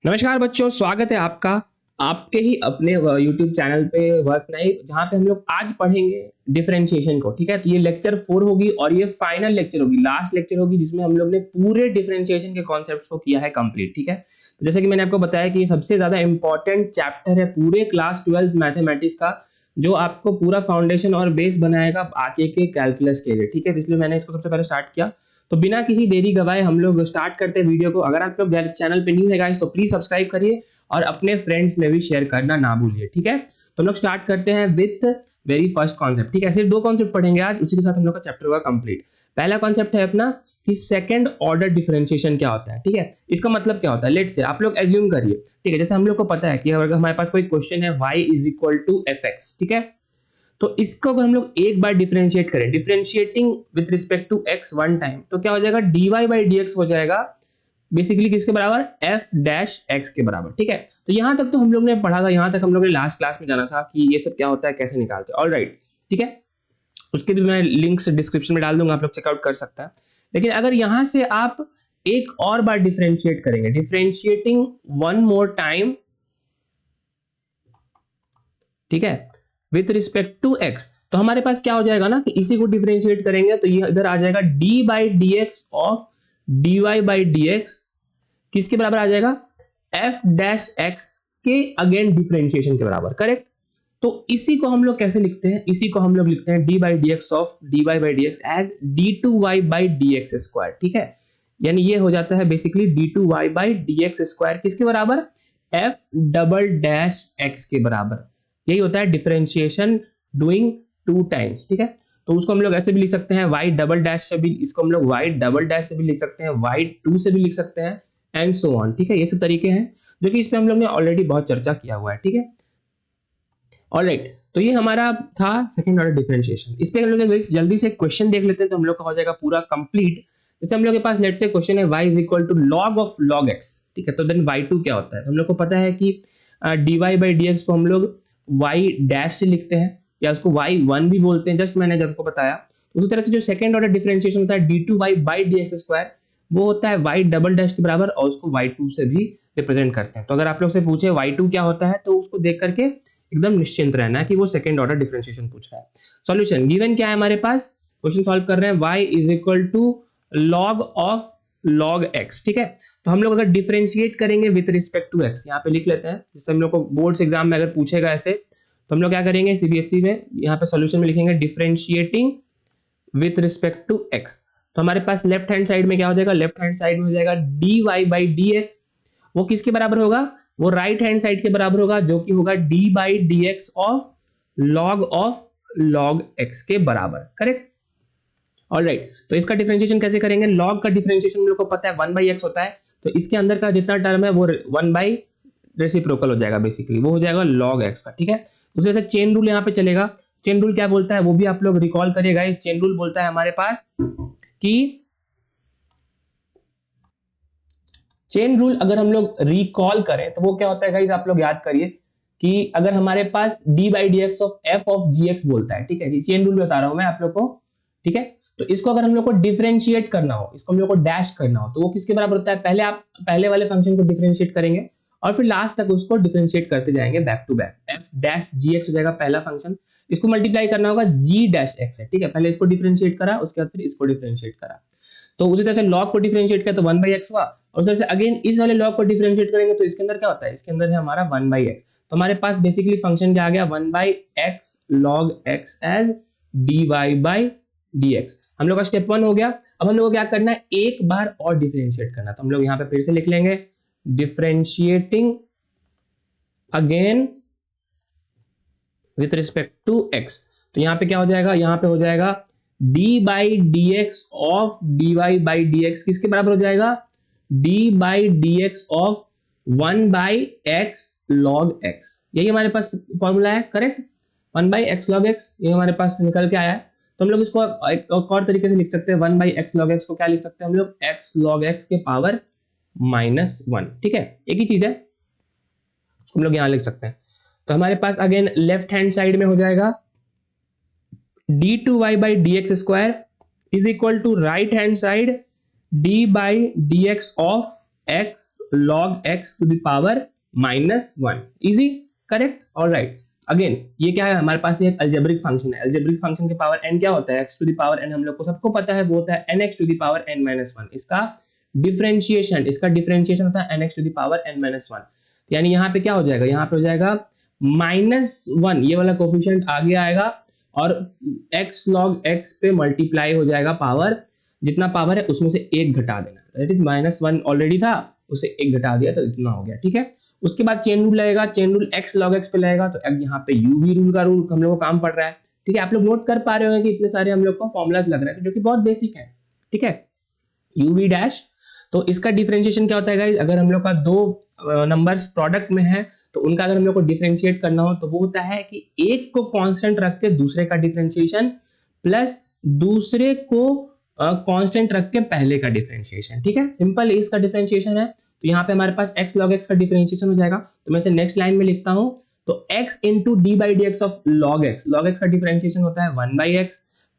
नमस्कार बच्चों, स्वागत है आपका आपके ही अपने यूट्यूब चैनल पे वर्क नाइट, जहाँ पे हम लोग आज पढ़ेंगे डिफरेंशिएशन को। ठीक है, तो ये लेक्चर 4 होगी और ये फाइनल लेक्चर होगी, लास्ट लेक्चर होगी, जिसमें हम लोग ने पूरे डिफरेंशिएशन के कॉन्सेप्ट्स को किया है कंप्लीट। ठीक है, तो जैसे कि मैंने आपको बताया कि ये सबसे ज्यादा इंपॉर्टेंट चैप्टर है पूरे क्लास 12 मैथमेटिक्स का, जो आपको पूरा फाउंडेशन और बेस बनाएगा आगे के कैलकुलस के लिए। ठीक है, तो इसलिए मैंने इसको सबसे पहले स्टार्ट किया। तो बिना किसी देरी गवाए हम लोग स्टार्ट करते हैं वीडियो को। अगर आप लोग चैनल पे न्यू है गाइस, तो प्लीज सब्सक्राइब करिए और अपने फ्रेंड्स में भी शेयर करना ना भूलिए। ठीक है, तो हम लोग स्टार्ट करते हैं विथ वेरी फर्स्ट कॉन्सेप्ट। ठीक है, सिर्फ दो कॉन्सेप्ट पढ़ेंगे आज, उसी के साथ हम लोग का चैप्टर होगा कंप्लीट। पहला कॉन्सेप्ट है अपना कि सेकंड ऑर्डर डिफरेंशिएशन क्या होता है। ठीक है, इसका मतलब क्या होता है, लेट्स से आप लोग एज्यूम करिए। ठीक है, जैसे हम लोग को पता है कि अगर हमारे पास कोई क्वेश्चन है y is equal to f x. ठीक है, तो इसको अगर हम लोग एक बार डिफरेंशिएट करें, differentiating with respect to x one time, तो क्या हो जाएगा, dy बाई dx हो जाएगा बेसिकली किसके बराबर, f डैश x के बराबर। ठीक है, तो यहां तक तो हम लोग ने पढ़ा था, यहां तक हम लोग ने लास्ट क्लास में जाना था कि ये सब क्या होता है, कैसे निकालते हैं। ऑलराइट, ठीक है, उसके भी मैं लिंक्स डिस्क्रिप्शन में डाल दूंगा, आप लोग चेकआउट कर सकता है। लेकिन अगर यहां से आप एक और बार डिफरेंशिएट करेंगे, डिफरेंशिएटिंग वन मोर टाइम, ठीक है, विथ रिस्पेक्ट टू x, तो हमारे पास क्या हो जाएगा ना कि इसी को डिफरेंशिएट करेंगे तो ये इधर आ जाएगा d by d x of dy by d x किसके बराबर आ जाएगा, f डैश x के अगेन डिफरेंशिएशन के बराबर। करेक्ट, तो इसी को हम लोग कैसे लिखते हैं, इसी को हम लोग लिखते हैं d by d x of dy by d x as d2y by d x square. ठीक है, यानी ये हो जाता है basically d2y by d x square किसके बराबर, f डबल डैश x के बराबर। यही होता है डिफरेंशिएशन डूइंग टू टाइम्स। ठीक है, तो उसको हम लोग ऐसे भी लिख सकते हैं y डबल डैश से भी, इसको हम लोग y डबल डैश से भी लिख सकते हैं, y2 से भी लिख सकते हैं, एंड सो ऑन। ठीक है, ये सब तरीके हैं जो कि इस पे हम लोग ने ऑलरेडी बहुत चर्चा किया हुआ है। ठीक है, ऑलराइट, तो ये हमारा था सेकंड ऑर्डर डिफरेंशिएशन। इस पे हम लोग जल्दी से क्वेश्चन देख लेते हैं, तो हम लोग का हो जाएगा पूरा कंप्लीट। जैसे हम लोग के पास लेट से क्वेश्चन है y is equal to log of log x। ठीक है, तो देन y2 क्या होता है, तो हम लोग को पता है कि dy बाई dx को हम लोग y डैश से लिखते हैं या उसको y1 भी बोलते हैं, जस्ट मैंने जब को बताया। तो उसी तरह से जो सेकंड ऑर्डर डिफरेंशिएशन होता है d2y बाई dx स्क्वायर, वो होता है y डबल डैश के बराबर और उसको y2 से भी रिप्रेजेंट करते हैं। तो अगर आप लोग से पूछे y2 क्या होता है, तो उसको देख करके एकदम निश्चिंत रहना है कि वो सेकंड ऑर्डर डिफरेंशिएशन पूछ रहा है। सॉल्यूशन गिवन क्या है हमारे पास, क्वेश्चन सॉल्व कर रहे हैं, y is equal to log of log x। ठीक है, तो हम लोग अगर डिफरेंशिएट करेंगे विद रिस्पेक्ट टू x, यहाँ पे लिख लेते हैं, जैसे हम लोग को बोर्ड्स एग्जाम में अगर पूछेगा ऐसे, तो हम लोग क्या करेंगे सीबीएसई में, यहाँ पे सॉल्यूशन में लिखेंगे differentiating with respect to x। तो हमारे पास लेफ्ट हैंड साइड में क्या हो जाएगा, लेफ्ट हैंड साइड में हो जाएगा dy बाई dx, वो किसके बराबर होगा, वो राइट हैंड साइड के बराबर होगा, जो कि होगा d by dx of log x के बराबर। करेक्ट, ऑलराइट, तो इसका डिफरेंशिएशन कैसे करेंगे, log का डिफरेंशिएशन हम लोग को पता है 1 बाई x होता है, तो इसके अंदर का जितना टर्म है वो 1 बाई रेसिप्रोकल हो जाएगा, बेसिकली वो हो जाएगा log x का। ठीक है, दूसरे से चेन रूल यहाँ पे चलेगा। चेन रूल क्या बोलता है वो भी आप लोग रिकॉल करिएगा। इस चेन रूल बोलता है हमारे पास कि चेन रूल अगर हम लोग रिकॉल करें तो वो क्या होता है गाइस, आप लोग याद करिए कि अगर हमारे पास d by d x of f of gx बोलता है, ठीक है, ये चेन रूल बता रहा हूं मैं आप लोग को। ठीक है, तो इसको अगर हम लोग को डिफरेंशिएट करना हो, इसको हम लोग को डैश करना हो, तो वो किसके बराबर होता है, पहले आप पहले वाले फंक्शन को डिफरेंशिएट करेंगे और फिर लास्ट तक उसको डिफरेंशिएट करते जाएंगे back to back. f dash gx हो जाएगा पहला फंक्शन, इसको मल्टीप्लाई करना होगा g डैश x है। ठीक है, पहले इसको डिफरेंशिएट करा, उसके बाद फिर इसको डिफरेंशिएट करा, तो उसी तरह से log को डिफरेंशिएट किया तो 1 बाई x हुआ, और उस तरह से अगेन इस वाले log को डिफरेंशिएट करेंगे तो इसके अंदर क्या होता है, इसके अंदर है हमारा 1 बाई x। तो हमारे पास बेसिकली फंक्शन क्या आ गया, 1 by x log x as dy by dx। हम लोग का स्टेप 1 हो गया। अब हम लोग को क्या करना है, एक बार और डिफरेंशिएट करना, तो हम लोग यहाँ पे फिर से लिख लेंगे differentiating again with respect to x। तो यहाँ पे क्या हो जाएगा, यहाँ पे हो जाएगा d by d x of dy by dx किसके बराबर हो जाएगा, d by d x of 1 by x log x। यही हमारे पास फॉर्मूला है। Correct, 1 by x log x ये हमारे पास निकल के आया है। तो हम लोग इसको एक और तरीके से लिख सकते हैं, 1 बाई x log x को क्या लिख सकते हैं हम लोग, x log x के पावर -1। ठीक है, एक ही चीज है, हम लोग यहाँ लिख सकते हैं। तो हमारे पास अगेन लेफ्ट हैंड साइड में हो जाएगा d2y by dx square is equal to right hand side d by dx of x log x to the power -1। Easy, correct, alright. अगेन ये क्या है, हमारे पास एक अलजेब्रिक फंक्शन है। अलजेब्रिक फंक्शन के पावर n क्या होता है, x to the power n हम लोग को सबको पता है, वो होता है nx to the power n-1। इसका डिफरेंशिएशन होता है nx to the power n-1। यानी यहाँ पे क्या हो जाएगा, यहाँ पे हो जाएगा -1, ये वाला कोफिशिएंट आगे आएगा और x log x पे मल्टीप्लाई हो जाएगा पावर, जितना पावर है उसमें से एक घटा देना, दैट इज -1 ऑलरेडी था, उसे एक घटा दिया तो इतना हो गया, ठीक है। उसके बाद चेन रूल लगेगा, chain rule x log x पे लगेगा, तो अब यहाँ पे uv रूल का रूल हम लोग को काम पड़ रहा है, ठीक है। आप लोग नोट कर पा रहे होंगे कि इतने सारे हम लोग को फॉर्मूलाज लग रहे हैं जो कि बहुत बेसिक है, ठीक है। uv डैश, तो इसका डिफरेंशिएशन क्या होता है गाइस, अगर हम लोग का दो नंबर्स प्रोडक्ट में है तो उनका अगर हम लोग को डिफरेंशिएट करना हो तो वो होता है कि एक को कांस्टेंट रख के दूसरे का डिफरेंशिएशन प्लस दूसरे को कांस्टेंट रख के पहले का डिफरेंशिएशन, ठीक है। सिंपल इसका डिफरेंशिएशन है, तो यहाँ पे हमारे पास x log x का डिफरेंशिएशन हो जाएगा, तो मैं इसे नेक्स्ट लाइन में लिखता हूँ, तो x into D by d x of log x का डिफरेंशिएशन होता है 1/x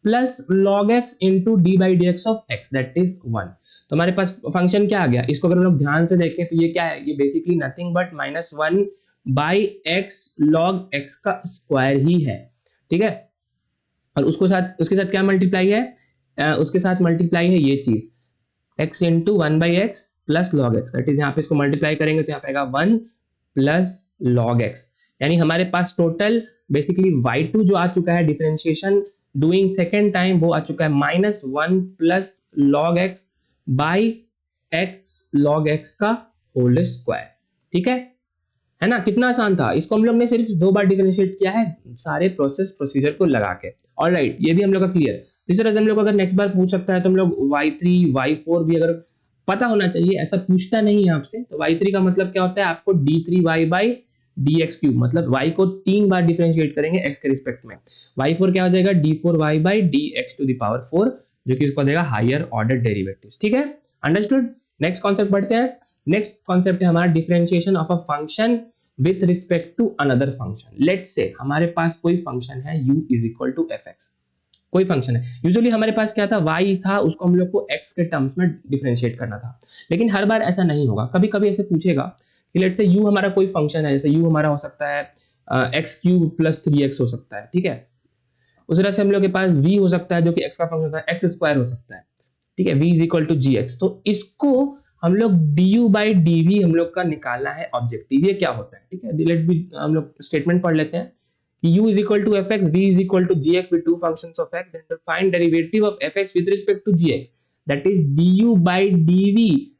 plus log x into D by d x of x, that is 1। तो हमारे पास फंक्शन क्या आ गया, इसको अगर हम लोग ध्यान से देखें तो ये क्या है, ये basically nothing but -1/x log x का स्क्वायर ही है, ठीक है। और उसके साथ क्या मल्टीप्लाई है, उसके साथ मल्टीप्लाई है ये चीज x into 1/x plus log x, that is यहाँ पे इसको मल्टीप्लाई करेंगे तो यहाँ पे आएगा 1 प्लस log x, यानी हमारे पास टोटल बेसिकली y2 जो आ चुका है डिफरेंशिएशन डूइंग सेकेंड टाइम, वो आ चुका है -1 plus log x by x log x का होल स्क्वायर, ठीक है ना। कितना आसान था, इसको हम लोग ने सिर्फ 2 बार डिफरेंशिएट किया है सारे प्रोसीजर को लगा के, ऑलराइट। ये भी हम लोग का क्लियर। इस तरह से हम लोग अगर नेक्स्ट बार पूछ सकता है तो हम लोग y3 y4 भी अगर पता होना चाहिए, ऐसा पूछता नहीं है आपसे। तो y3 का मतलब क्या होता है, आपको d3y बाई dx क्यूब, मतलब y को 3 बार डिफरेंशिएट करेंगे x के रिस्पेक्ट में। y4 क्या हो जाएगा, d4y by dx to the power 4, जो कि उसको देगा हायर ऑर्डर डेरिवेटिव्स, ठीक है, अंडरस्टूड। नेक्स्ट कॉन्सेप्ट पढ़ते हैं। नेक्स्ट कॉन्सेप्ट है हमारा differentiation of a function with respect to another function. Let's say हमारे पास कोई फंक्शन है u is equal to fx, कोई फंक्शन है। यूजुअली हमारे पास क्या था, y था, उसको हम लोग को x के टर्म्स में डिफरेंशिएट करना था, लेकिन हर बार ऐसा नहीं होगा। कभी कभी ऐसे पूछेगा कि लेट्स से u हमारा कोई फंक्शन है, जैसे u हमारा हो सकता है x क्यूब प्लस 3x हो सकता है, ठीक है। उस तरह से हम लोग के पास v हो सकता है जो कि x का फंक्शन होता है, x स्क्वायर हो सकता है, ठीक है, v is equal to gx। तो इसको हम लोग du बाई dv हम लोग का निकालना है ऑब्जेक्टिव, ये क्या होता है, ठीक है। लेट बी हम लोग स्टेटमेंट पढ़ लेते हैं कि u is equal to fx, v is equal to gx with two functions of x, then find derivative of fx with respect to gx, that is du by dv,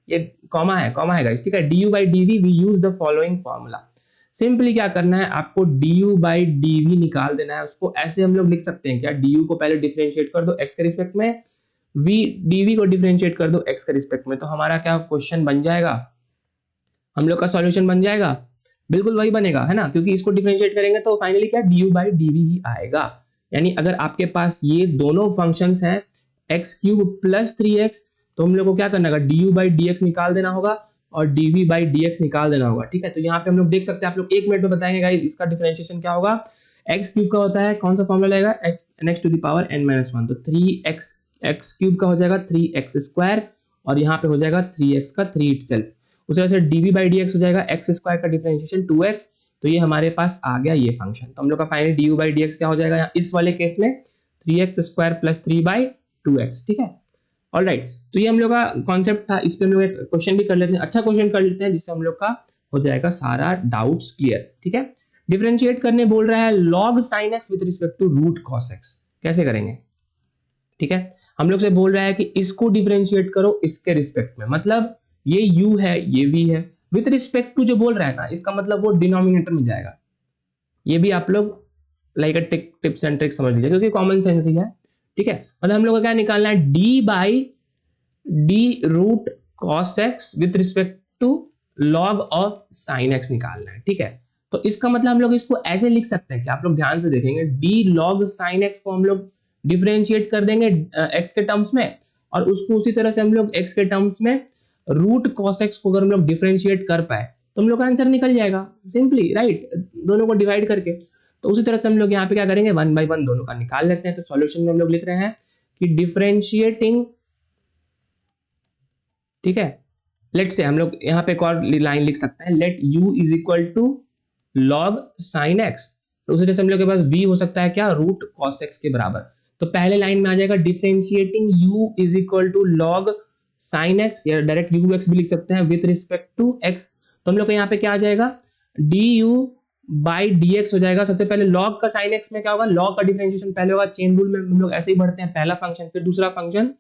ये comma है guys, ठीक है। du by dv we use the following formula। Simply क्या करना है, आपको du by dv निकाल देना है। उसको ऐसे हम लोग लिख सकते हैं क्या, du को पहले डिफरेंशिएट कर दो x के रिस्पेक्ट में, v dv को डिफरेंशिएट कर दो x के रिस्पेक्ट में, तो हमारा क्या क्वेश्चन बन जाएगा, हम लोग का सॉल्यूशन बन जाएगा, बिल्कुल वही बनेगा, है ना, क्योंकि इसको डिफरेंशिएट करेंगे तो फाइनली क्या du by dv ही आएगा। यानी अगर आपके पास ये दोनों फंक्शंस हैं x क्यूब प्लस 3x, तो हम लोग को क्या करना होगा, du by dx निकाल देना होगा और dv by dx निकाल देना होगा, ठीक है। तो यहाँ पे हम लोग देख सकते हैं, आप लोग 1 मिनट में बताएंगे गाइस इसका डिफरेंशिएशन क्या होगा। x क्यूब का होता है, कौन सा फॉर्मूला लगेगा, nx to the power n-1, तो 3x x क्यूब का हो जाएगा 3x स्क्वायर, और यहाँ पे हो जाएगा 3x का 3 इटसेल्फ। उस तरह से dv by dx हो जाएगा x स्क्वायर का डिफरेंशिएशन 2x, तो ये हमारे पास आ गया ये फंक्शन। तो हम लोग का फाइनली du by dx क्या हो जाएगा, यहाँ इस वाले केस में 3x स्क्वायर प्लस 3/2x, ठीक है, ऑलराइट। तो ये हम लोग का कॉन्सेप्ट था, इस पे हम लोग एक क्वेश्चन भी कर लेते हैं, अच्छा क्वेश्चन कर लेते हैं, जिससे हम लोग का हो जाएगा सारा डाउट्स क्लियर, ठीक है। डिफरेंशिएट करने बोल रहा है log sin x with respect to root cos x, कैसे करेंगे, ठीक है। हम लोग से बोल रहा है कि इसको डिफरेंशिएट करो इसके रिस्पेक्ट में, मतलब ये u है ये v है, विथ रिस्पेक्ट टू जो बोल रहा है ना, इसका मतलब वो डिनोमिनेटर में जाएगा। ये भी आप लोग like a tips and tricks समझ लीजिए, क्योंकि कॉमन सेंस ही है, ठीक है। मतलब हम लोग को क्या निकालना है, d by d root cos x with respect to log of sin x निकालना है, ठीक है। तो इसका मतलब हम लोग इसको ऐसे लिख सकते हैं कि आप लोग ध्यान से देखेंगे, d log sin x को हम लोग डिफरेंशिएट कर देंगे x के टर्म्स में, और उसको उसी तरह से हम लोग x के टर्म्स में रूट cos x को अगर हम लोग डिफरेंशिएट कर पाए तो हम लोग का आंसर निकल जाएगा सिंपली, राइट, दोनों को डिवाइड करके। तो उसी तरह से हम लोग यहाँ पे क्या करेंगे, 1 by 1 दोनों का निकाल लेते हैं। तो सॉल्यूशन में हम लोग लिख रहे हैं कि डिफरेंशिएटिंग, ठीक है, लेट से हम लोग यहाँ पे एक और लाइन लिख सकते हैं, let u is equal to log sin x। तो उसी तरह से हम लोग के पास v हो सकता है क्या, रूट cos x के बराबर। तो पहले लाइन में आ जाएगा differentiating u is equal to log sin x, या डायरेक्ट ux भी लिख सकते हैं विथ रिस्पेक्ट टू x। तो हम लोग को यहाँ पे क्या आ जाएगा, du बाई dx हो जाएगा। सबसे पहले log का sin x में क्या होगा, log का डिफरेंशिएशन पहले होगा, चेन रूल में हम लोग ऐसे ही बढ़ते हैं, पहला फंक्शन फिर दूसरा फंक्शन।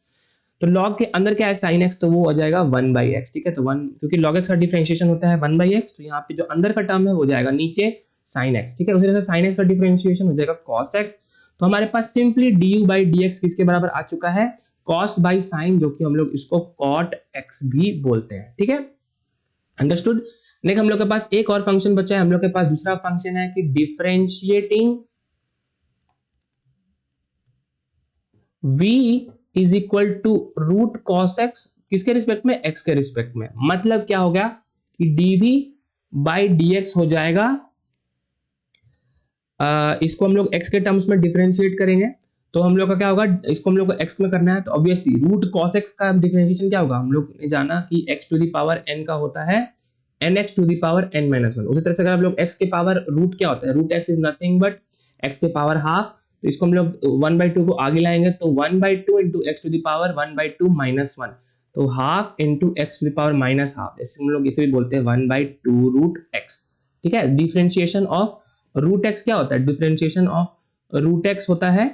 तो log के अंदर क्या है sin x, तो वो हो जाएगा 1/x, ठीक है। तो 1, क्योंकि log x का डिफरेंशिएशन होता है 1/x, तो यहाँ पे जो अंदर का टर्म है वो जाएगा नीचे sin x, ठीक है। उसी तरह से sin x का डिफरेंशिएशन हो जाएगा cos x। तो हमारे पास सिंपली du बाई dx किसके बराबर आ चुका है, cos बाई sin, जो कि हम लोग इसको cot x भी बोलते हैं, ठीक है। अंडरस्टूड। नेक्स्ट हम लोग के पास एक और फंक्शन बचा है, हम लोग के पास दूसरा फंक्शन है कि differentiating v is equal to root cos x, किसके रिस्पेक्ट में, x के रिस्पेक्ट में। मतलब क्या हो गया कि dv बाई dx हो जाएगा, इसको हम लोग x के टर्म्स में डिफरेंशिएट करेंगे तो हम लोग का क्या होगा, इसको हम लोग को x में करना है तो ऑब्वियसली रूट cos x का डिफरेंशिएशन क्या होगा, हम लोग ने जाना कि x to the power n का होता है nx to the power n minus 1। उसी तरह से अगर हम लोग x के पावर रूट क्या होता है, root x is nothing but x के पावर हाफ। तो इसको हम लोग 1/2 को आगे लाएंगे तो 1/2 into x to the power 1/2 minus 1, तो half into x to the power minus half, जैसे हम लोग इसे भी बोलते हैं 1/2 रूट एक्स, ठीक है। डिफरेंशिएशन ऑफ रूट एक्स क्या होता है, डिफरेंशिएशन ऑफ रूट एक्स होता है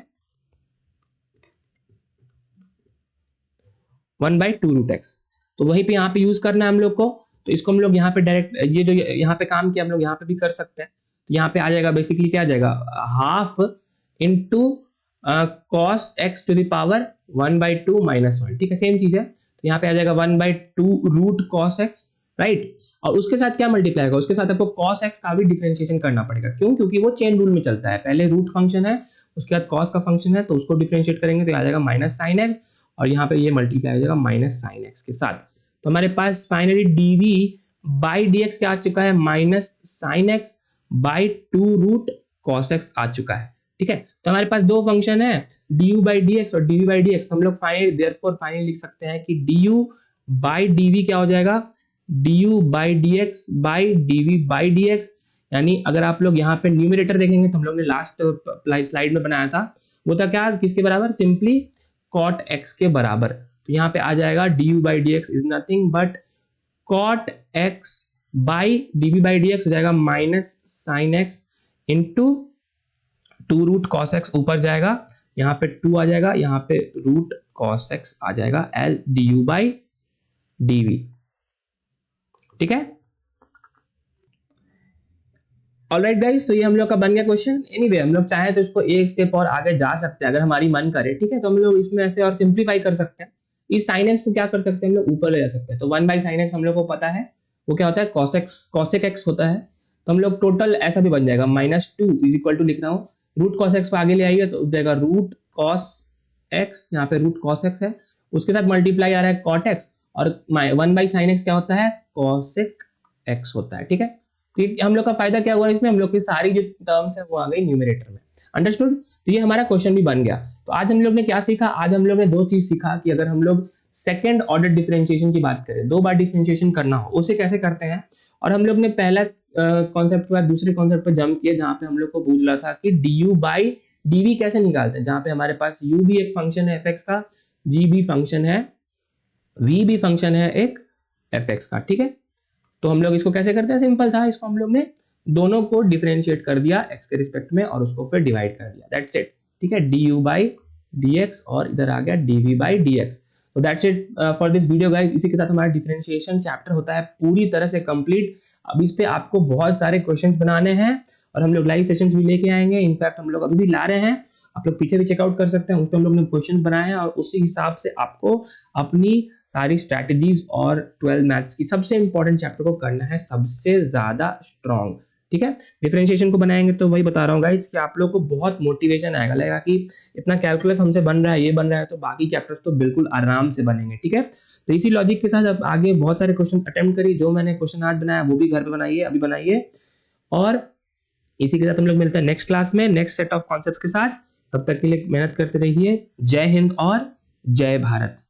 1/2 रूट एक्स। तो वहीं पे यहाँ पे यूज करना है हम लोग को, तो इसको हम लोग यहाँ पे डायरेक्ट, ये जो यहाँ पे काम किया हम लोग यहाँ पे भी कर सकते हैं। तो यहाँ पे आ जाएगा बेसिकली क्या आ जाएगा, half into cos x to the power 1/2 minus 1, ठीक है, सेम चीज है। तो यहाँ पे आ जाएगा 1/2 रूट कॉस एक्स, राइट। और उसके साथ क्या मल्टीप्लाई होगा, उसके साथ आपको कॉस एक्स का भी डिफरेंशिएशन करना पड़ेगा, क्यों, क्योंकि वो चेन रूल में चलता है, पहले रूट फंक्शन है उसके बाद कॉस का फंक्शन है, तो उसको डिफरेंशिएट करेंगे तो आ जाएगा माइनस साइन एक्स, और यहाँ पे ये मल्टीप्लाई हो जाएगा माइनस साइन एक्स के साथ। तो हमारे पास फाइनली dv बाई dx क्या आ चुका है, minus sine x by 2 root cos x आ चुका है, ठीक है। तो हमारे पास दो फंक्शन है du बाई dx और dv बाई dx, तो हम लोग फाइनली देयरफॉर फाइनली लिख सकते हैं कि du बाई dv क्या हो जाएगा, du by dx by dv by dx। यानी अगर आप लोग यहाँ पे न्यूमरेटर देखेंगे तो हम लोग ने लास्ट स्लाइड में बनाया था, वो था क्या, किसके बराबर, सिंपली cot x के बराबर। तो यहाँ पे आ जाएगा du by dx is nothing but cot x by dv by dx हो जाएगा minus sine x into 2 root cos x, ऊपर जाएगा यहाँ पे 2 आ जाएगा, यहाँ पे रूट कॉस एक्स आ जाएगा एज du बाई dv, ठीक है। ऑलराइट गाइस, तो ये हम लोग का बन गया क्वेश्चन। एनीवे हम लोग चाहे तो इसको एक स्टेप और आगे जा सकते हैं अगर हमारी मन करे, ठीक है। तो हम लोग इसमें ऐसे और सिंप्लीफाई कर सकते हैं, इस साइन एक्स को क्या कर सकते हैं हम लोग, ऊपर ले जा सकते हैं। तो 1/sin x हम लोग को पता है वो क्या होता है, cos x cosec x होता है। तो हम लोग टोटल ऐसा भी बन जाएगा -2 इज इक्वल टू, लिख रहा हूँ रूट cos x को आगे ले आइए तो जाएगा रूट cos x, यहाँ पे रूट cos x है, उसके साथ मल्टीप्लाई आ रहा है cot x, और 1/sin x क्या होता है, cosec x होता है, ठीक है। तो हम लोग का फायदा क्या हुआ इसमें, हम लोग की सारी जो टर्म्स है वो आ गई न्यूमरेटर में, अंडरस्टूड। तो ये हमारा क्वेश्चन भी बन गया। तो आज हम लोग ने क्या सीखा, आज हम लोग ने दो चीज सीखा कि अगर हम लोग सेकंड ऑर्डर डिफरेंशिएशन की बात करें, दो बार डिफरेंशिएशन करना हो उसे कैसे करते हैं। और हम लोग ने पहला कॉन्सेप्ट के बाद दूसरे कॉन्सेप्ट पर जंप किया जहां पे हम लोग को पूछ रहा था कि du बाई dv कैसे निकालते हैं, जहां पे हमारे पास u भी एक फंक्शन है fx का, g भी फंक्शन है, v भी फंक्शन है एक fx का, ठीक है। तो हम लोग इसको कैसे करते हैं, सिंपल था, इसको हम लोग ने दोनों को डिफरेंशिएट कर दिया x के रिस्पेक्ट में और उसको फिर डिवाइड कर दिया, दैट्स इट, ठीक है। du बाई dx और इधर आ गया dv बाई dx। तो that's it for this video guys. इसी के साथ हमारा डिफरेंशिएशन चैप्टर होता है पूरी तरह से कंप्लीट। अब इस पे आपको बहुत सारे क्वेश्चंस बनाने हैं और हम लोग लाइव सेशंस भी लेके आएंगे, इनफैक्ट हम लोग अभी भी ला रहे हैं, आप लोग पीछे भी चेकआउट कर सकते हैं, उस पर हम लोग ने क्वेश्चंस बनाए हैं और उसी हिसाब से आपको अपनी सारी स्ट्रैटेजीज और 12 मैथ्स की सबसे इंपॉर्टेंट चैप्टर को करना है सबसे ज्यादा स्ट्रॉन्ग, ठीक है। डिफरेंशिएशन को बनाएंगे तो वही बता रहा हूँ गाइस कि आप लोग को बहुत मोटिवेशन आएगा, लगेगा कि इतना कैलकुलस हमसे बन रहा है, ये बन रहा है, तो बाकी चैप्टर्स तो बिल्कुल आराम से बनेंगे, ठीक है। तो इसी लॉजिक के साथ अब आगे बहुत सारे क्वेश्चन अटेम्प्ट करिए, जो मैंने क्वेश्चन आज बनाया वो भी घर पे बनाइए, अभी बनाइए। और इसी के साथ हम लोग मिलते हैं नेक्स्ट क्लास में नेक्स्ट सेट ऑफ कॉन्सेप्ट्स के साथ। तब तक के लिए मेहनत करते रहिए। जय हिंद और जय भारत।